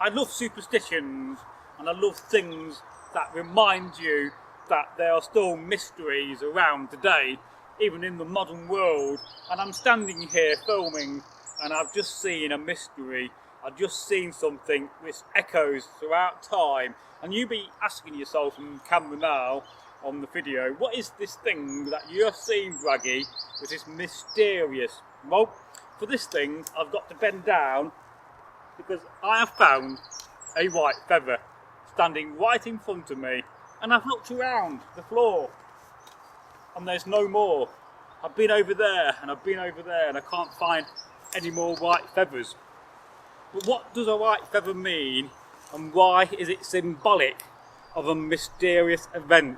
I love superstitions, and I love things that remind you that there are still mysteries around today, even in the modern world. And I'm standing here filming, and I've just seen a mystery. I've just seen something which echoes throughout time, and you be asking yourself on camera now, on the video, what is this thing that you're seeing, Braggy, which is mysterious? Well, for this thing, I've got to bend down because I have found a white feather standing right in front of me, and I've looked around the floor and there's no more. I've been over there and I've been over there and I can't find any more white feathers. But what does a white feather mean, and why is it symbolic of a mysterious event?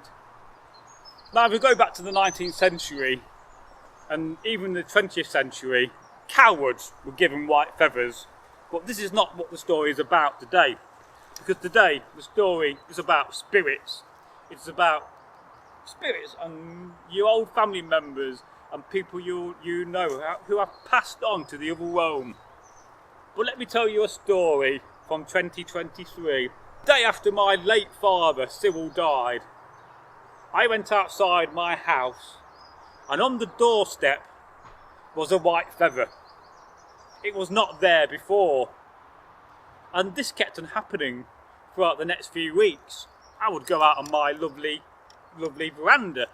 Now, if we go back to the 19th century and even the 20th century, cowards were given white feathers. But this is not what the story is about today. Because today the story is about spirits. It's about spirits and your old family members and people you know who have passed on to the other realm. But let me tell you a story from 2023. The day after my late father Cyril died, I went outside my house, and on the doorstep was a white feather. It was not there before, and this kept on happening throughout the next few weeks. I would go out on my lovely veranda.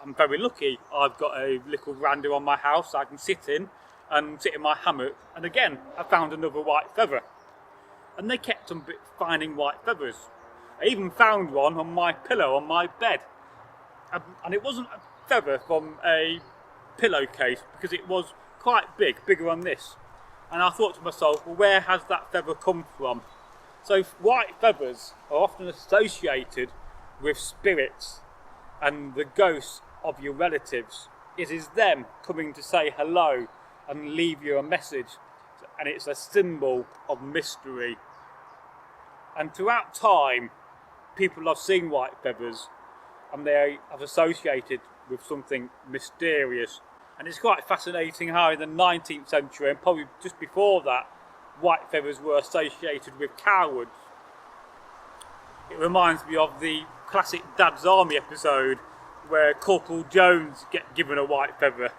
I'm very lucky. I've got a little veranda on my house I can sit in and sit in my hammock, and again I found another white feather, and they kept on finding white feathers. I even found one on my pillow on my bed, and it wasn't a feather from a pillowcase because it was quite big, bigger than this. And I thought to myself, well, where has that feather come from? So white feathers are often associated with spirits and the ghosts of your relatives. It is them coming to say hello and leave you a message, and it's a symbol of mystery. And throughout time, people have seen white feathers and they have associated with something mysterious. And it's quite fascinating how in the 19th century, and probably just before that, white feathers were associated with cowards. It reminds me of the classic Dad's Army episode where Corporal Jones get given a white feather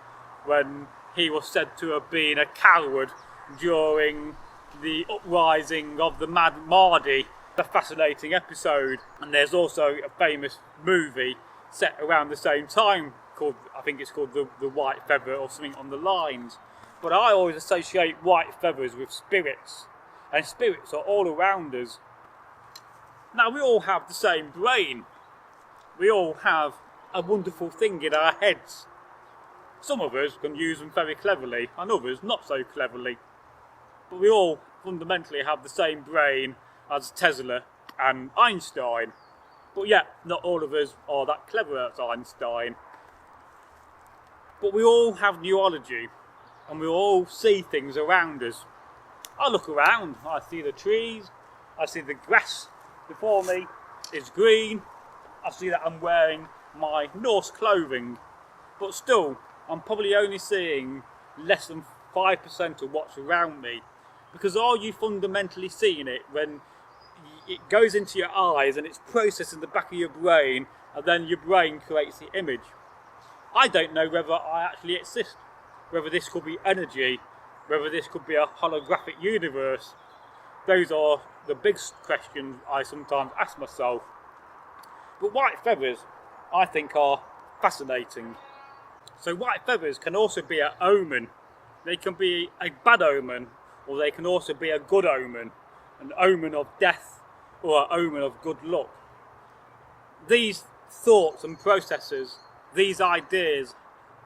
when he was said to have been a coward during the uprising of the Mad Mardi. A fascinating episode, and there's also a famous movie set around the same time called, I think it's called the White Feather or something on the lines. But I always associate white feathers with spirits, and spirits are all around us. Now, we all have the same brain. We all have a wonderful thing in our heads. Some of us can use them very cleverly and others not so cleverly, but we all fundamentally have the same brain as Tesla and Einstein. But yet, not all of us are that clever as Einstein. But we all have neurology, and we all see things around us. I look around, I see the trees, I see the grass before me is green, I see that I'm wearing my Norse clothing, but still, I'm probably only seeing less than 5% of what's around me. Because are you fundamentally seeing it when it goes into your eyes and it's processed in the back of your brain, and then your brain creates the image? I don't know whether I actually exist, whether this could be energy, whether this could be a holographic universe. Those are the big questions I sometimes ask myself. But white feathers, I think, are fascinating. So white feathers can also be an omen. They can be a bad omen, or they can also be a good omen, an omen of death or an omen of good luck. These thoughts and processes, these ideas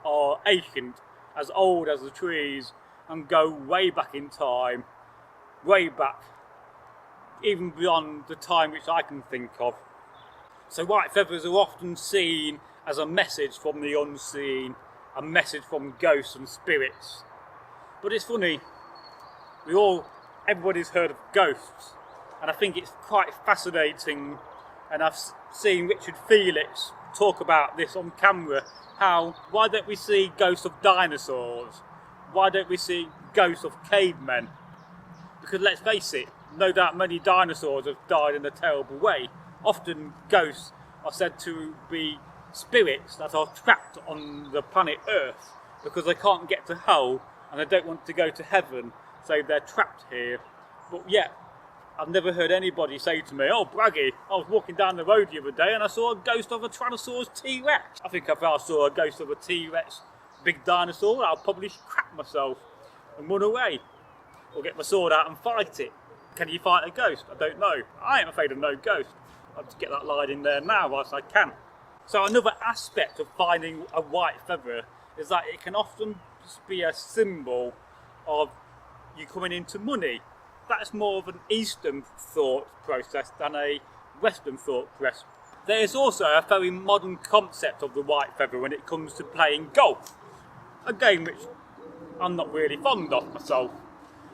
are ancient, as old as the trees, and go way back in time, way back, even beyond the time which I can think of. So white feathers are often seen as a message from the unseen, a message from ghosts and spirits. But it's funny, everybody's heard of ghosts, and I think it's quite fascinating, and I've seen Richard Felix talk about this on camera, why don't we see ghosts of dinosaurs? Why don't we see ghosts of cavemen? Because let's face it, no doubt many dinosaurs have died in a terrible way. Often ghosts are said to be spirits that are trapped on the planet Earth because they can't get to hell and they don't want to go to heaven, so they're trapped here. But yet, I've never heard anybody say to me, "Oh, Braggy, I was walking down the road the other day and I saw a ghost of a Tyrannosaurus T-Rex." I think if I saw a ghost of a T-Rex, big dinosaur, I'll probably crap myself and run away, or get my sword out and fight it. Can you fight a ghost? I don't know. I ain't afraid of no ghost. I'll just get that line in there now whilst I can. So another aspect of finding a white feather is that it can often just be a symbol of you coming into money. That's more of an Eastern thought process than a Western thought process. There is also a very modern concept of the white feather when it comes to playing golf, a game which I'm not really fond of myself,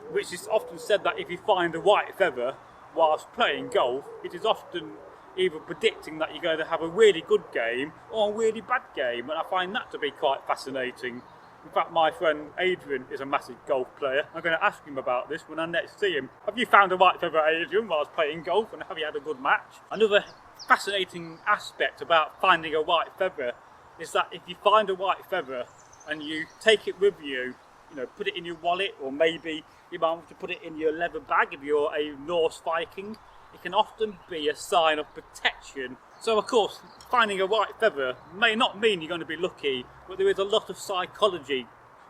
which is often said that if you find a white feather whilst playing golf, it is often either predicting that you're going to have a really good game or a really bad game, and I find that to be quite fascinating. In fact, my friend Adrian is a massive golf player. I'm going to ask him about this when I next see him. Have you found a white feather, Adrian, whilst playing golf, and have you had a good match? Another fascinating aspect about finding a white feather is that if you find a white feather and you take it with you, put it in your wallet, or maybe you might want to put it in your leather bag if you're a Norse Viking, it can often be a sign of protection. So of course, finding a white feather may not mean you're going to be lucky, but there is a lot of psychology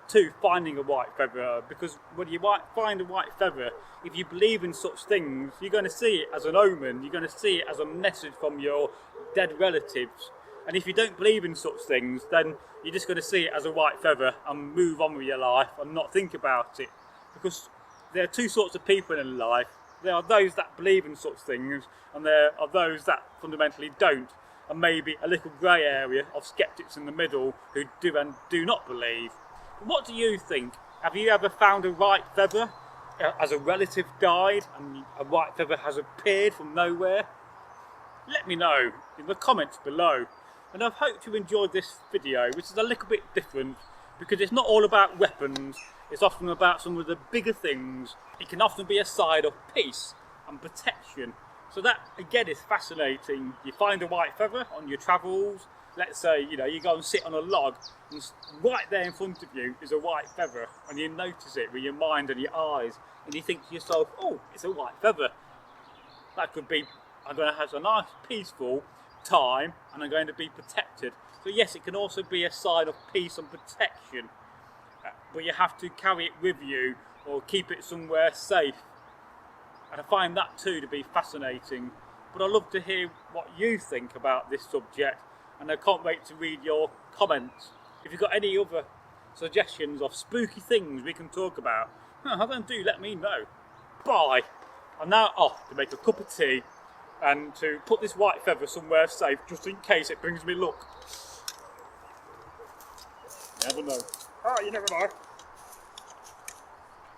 to finding a white feather, because when you find a white feather, if you believe in such things, you're going to see it as an omen, you're going to see it as a message from your dead relatives. And if you don't believe in such things, then you're just going to see it as a white feather and move on with your life and not think about it. Because there are two sorts of people in life. There are those that believe in such things, and there are those that fundamentally don't, and maybe a little grey area of skeptics in the middle who do and do not believe. What do you think? Have you ever found a white feather as a relative died and a white feather has appeared from nowhere? Let me know in the comments below. And I hope you enjoyed this video, which is a little bit different because it's not all about weapons, it's often about some of the bigger things. It can often be a side of peace and protection. So that again is fascinating. You find a white feather on your travels, let's say you go and sit on a log and right there in front of you is a white feather, and you notice it with your mind and your eyes, and you think to yourself, oh, it's a white feather. That could be, I'm going to have a nice peaceful time and I'm going to be protected. So yes, it can also be a sign of peace and protection, but you have to carry it with you or keep it somewhere safe. And I find that too to be fascinating. But I'd love to hear what you think about this subject, and I can't wait to read your comments. If you've got any other suggestions of spooky things we can talk about, then do let me know. Bye. I'm now off to make a cup of tea and to put this white feather somewhere safe just in case it brings me luck. Never know. You never know.